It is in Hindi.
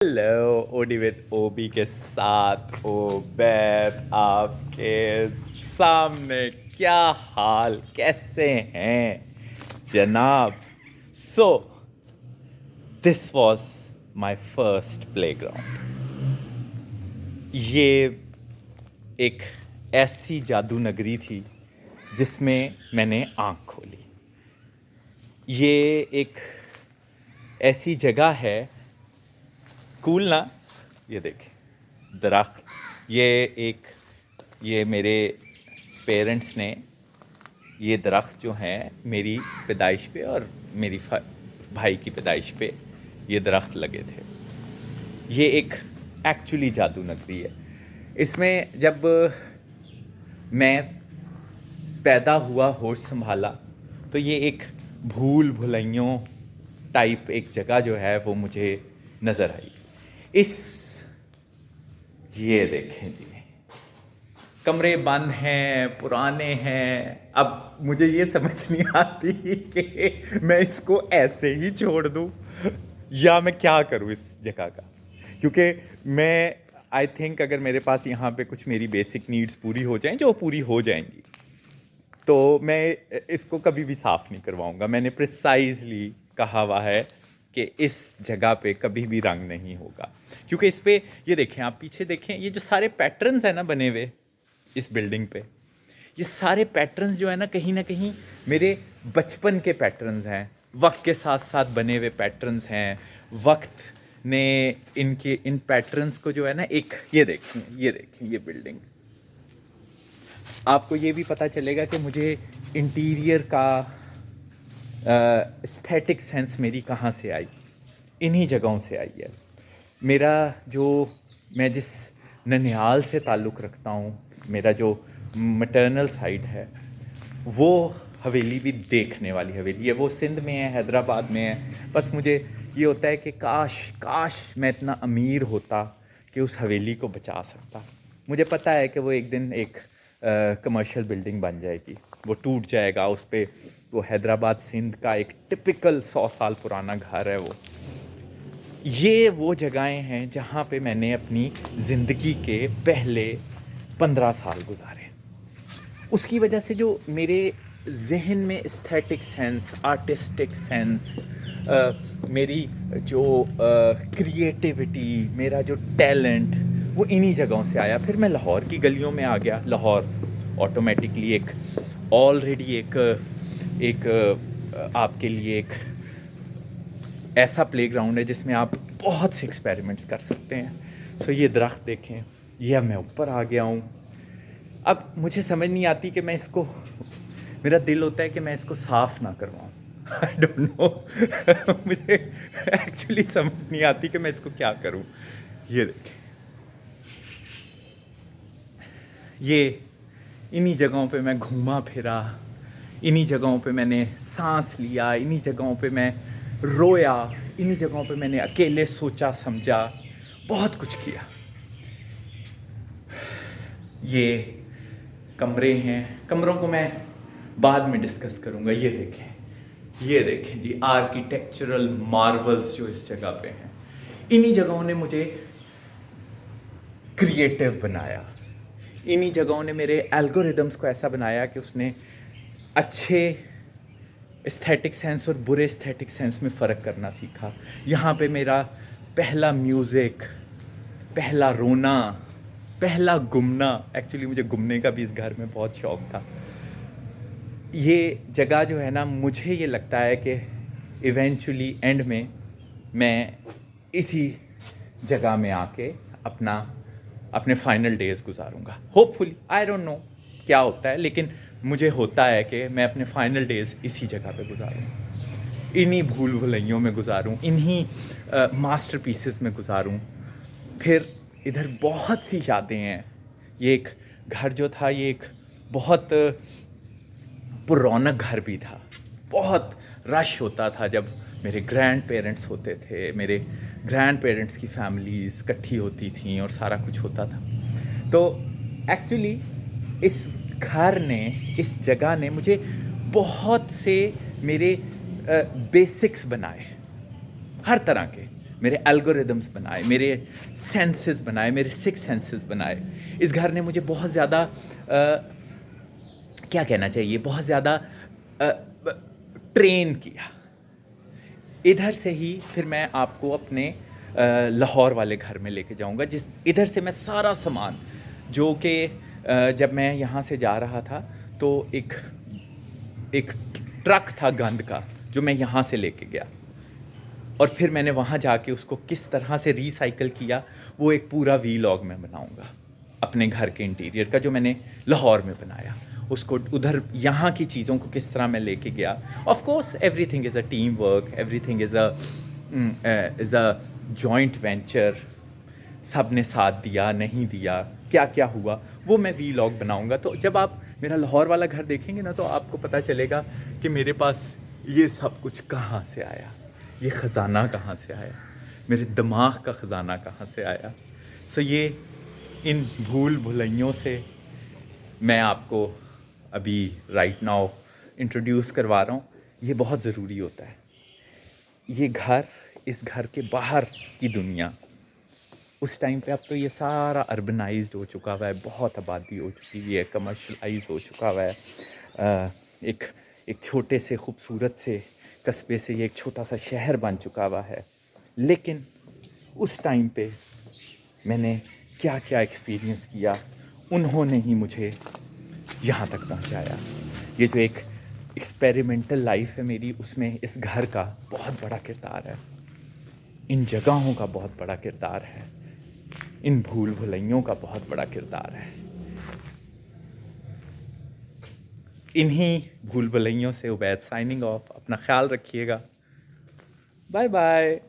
हेलो ओडी विद ओबी के साथ ओबैद आपके सामने। क्या हाल, कैसे हैं जनाब? So this was my first playground. ये एक ऐसी जादू नगरी थी जिसमें मैंने आँख खोली। ये एक ऐसी जगह है, कूल ना? ये देखें दरख्त। ये मेरे पेरेंट्स ने ये दरख्त जो हैं मेरी पैदाइश पे और मेरी भाई की पैदाइश पे ये दरख्त लगे थे। ये एक एक्चुअली जादू नगरी है। इसमें जब मैं पैदा हुआ, होश संभाला, तो ये एक भूल भुलैयों टाइप एक जगह जो है वो मुझे नज़र आई। ये देखें जी, कमरे बंद हैं, पुराने हैं। अब मुझे ये समझ नहीं आती कि मैं इसको ऐसे ही छोड़ दूं या मैं क्या करूं इस जगह का, क्योंकि मैं आई थिंक अगर मेरे पास यहाँ पे कुछ मेरी बेसिक नीड्स पूरी हो जाएं, जो पूरी हो जाएंगी, तो मैं इसको कभी भी साफ़ नहीं करवाऊँगा। मैंने प्रिसाइजली कहा हुआ है कि इस जगह पे कभी भी रंग नहीं होगा, क्योंकि इस पे ये देखें, आप पीछे देखें, ये जो सारे पैटर्न्स हैं ना बने हुए इस बिल्डिंग पे, ये सारे पैटर्न्स जो है ना कहीं मेरे बचपन के पैटर्न्स हैं, वक्त के साथ साथ बने हुए पैटर्न्स हैं। वक्त ने इन पैटर्न्स को जो है ना, एक ये देखें ये बिल्डिंग, आपको ये भी पता चलेगा कि मुझे इंटीरियर का एस्थेटिक सेंस मेरी कहाँ से आई। इन्हीं जगहों से आई है। मैं जिस ननिहाल से ताल्लुक़ रखता हूँ, मेरा जो मैटरनल साइड है, वो हवेली भी देखने वाली हवेली है। वो सिंध में है, हैदराबाद में है। बस मुझे ये होता है कि काश मैं इतना अमीर होता कि उस हवेली को बचा सकता। मुझे पता है कि वो एक दिन एक कमर्शियल बिल्डिंग बन जाएगी, वो टूट जाएगा, उस पर वो हैदराबाद सिंध का एक टिपिकल 100 साल पुराना घर है। ये वो जगहें हैं जहाँ पे मैंने अपनी ज़िंदगी के पहले 15 साल गुजारे। उसकी वजह से जो मेरे जहन में एस्थेटिक सेंस, आर्टिस्टिक सेंस, मेरी जो क्रिएटिविटी, मेरा जो टैलेंट, वो इन्हीं जगहों से आया। फिर मैं लाहौर की गलियों में आ गया। लाहौर ऑटोमेटिकली एक ऑलरेडी एक आपके लिए एक ऐसा प्लेग्राउंड है जिसमें आप बहुत से एक्सपेरिमेंट्स कर सकते हैं। सो ये दरख्त देखें, ये अब मैं ऊपर आ गया हूँ। अब मुझे समझ नहीं आती कि मैं इसको, मेरा दिल होता है कि मैं इसको साफ़ ना करवाऊँ। आई डोंट नो मुझे एक्चुअली समझ नहीं आती कि मैं इसको क्या करूँ। ये देखें, ये इन्हीं जगहों पे मैं घूमा फिरा, इन्हीं जगहों पे मैंने सांस लिया, इन्हीं जगहों पे मैं रोया, इन्हीं जगहों पे मैंने अकेले सोचा समझा, बहुत कुछ किया। ये कमरे हैं, कमरों को मैं बाद में डिस्कस करूँगा। ये देखें जी, आर्किटेक्चरल मार्वल्स जो इस जगह पे हैं। इन्हीं जगहों ने मुझे क्रिएटिव बनाया। इन्हीं जगहों ने मेरे एल्गोरिदम्स को ऐसा बनाया कि उसने अच्छे एस्थेटिक सेंस और बुरे एस्थेटिक सेंस में फ़र्क करना सीखा। यहाँ पे मेरा पहला म्यूज़िक, पहला रोना, पहला घूमना, एक्चुअली मुझे घूमने का भी इस घर में बहुत शौक़ था। ये जगह जो है ना, मुझे ये लगता है कि इवेंचुअली एंड में मैं इसी जगह में आके अपने फाइनल डेज़ गुजारूंगा। होपफुली, आई डोंट नो क्या होता है, लेकिन मुझे होता है कि मैं अपने फाइनल डेज़ इसी जगह पे गुजारूं, इन्हीं भूल भुलैयों में गुजारूं, इन्हीं मास्टरपीसेस में गुजारूं। फिर इधर बहुत सी यादें हैं। ये एक घर जो था, ये एक बहुत पुरौनक घर भी था। बहुत रश होता था जब मेरे ग्रैंड पेरेंट्स होते थे, मेरे ग्रैंड पेरेंट्स की फैमिलीज़ इकट्ठी होती थी और सारा कुछ होता था। तो एक्चुअली इस घर ने, इस जगह ने मुझे बहुत से मेरे बेसिक्स बनाए, हर तरह के। मेरे एल्गोरिदम्स बनाए, मेरे सेंसेस बनाए, मेरे सिक्स सेंसेस बनाए। इस घर ने मुझे बहुत ज़्यादा क्या कहना चाहिए, बहुत ज़्यादा ट्रेन किया। इधर से ही फिर मैं आपको अपने लाहौर वाले घर में लेके जाऊंगा, जिस इधर से मैं सारा सामान जो कि जब मैं यहाँ से जा रहा था तो एक एक ट्रक था गंद का जो मैं यहाँ से लेके गया, और फिर मैंने वहाँ जाके उसको किस तरह से रिसाइकल किया वो एक पूरा वीलॉग मैं बनाऊंगा अपने घर के इंटीरियर का, जो मैंने लाहौर में बनाया। उसको उधर यहाँ की चीज़ों को किस तरह मैं लेके गया। Of course everything is a team work, everything is a joint venture. सब ने साथ दिया, नहीं दिया, क्या क्या हुआ, वो मैं वीलॉग बनाऊंगा। तो जब आप मेरा लाहौर वाला घर देखेंगे ना तो आपको पता चलेगा कि मेरे पास ये सब कुछ कहाँ से आया, ये ख़जाना कहाँ से आया, मेरे दिमाग का ख़जाना कहाँ से आया। सो ये इन भूल भुलैयों से मैं आपको अभी राइट नाउ इंट्रोड्यूस करवा रहा हूँ। ये बहुत ज़रूरी होता है। ये घर, इस घर के बाहर की दुनिया, उस टाइम पे अब तो ये सारा अर्बनाइज्ड हो चुका हुआ है, बहुत आबादी हो चुकी हुई है, कमर्शलाइज हो चुका हुआ है। एक एक छोटे से खूबसूरत से कस्बे से ये एक छोटा सा शहर बन चुका हुआ है। लेकिन उस टाइम पे मैंने क्या क्या एक्सपीरियंस किया, उन्होंने ही मुझे यहाँ तक पहुँचाया। ये जो एक एक्सपेरिमेंटल लाइफ है मेरी, उसमें इस घर का बहुत बड़ा किरदार है, इन जगहों का बहुत बड़ा किरदार है, इन भूल भुलैयों का बहुत बड़ा किरदार है। इन्हीं भूल भुलैयों से उबैद साइनिंग ऑफ। अपना ख्याल रखिएगा। Bye bye.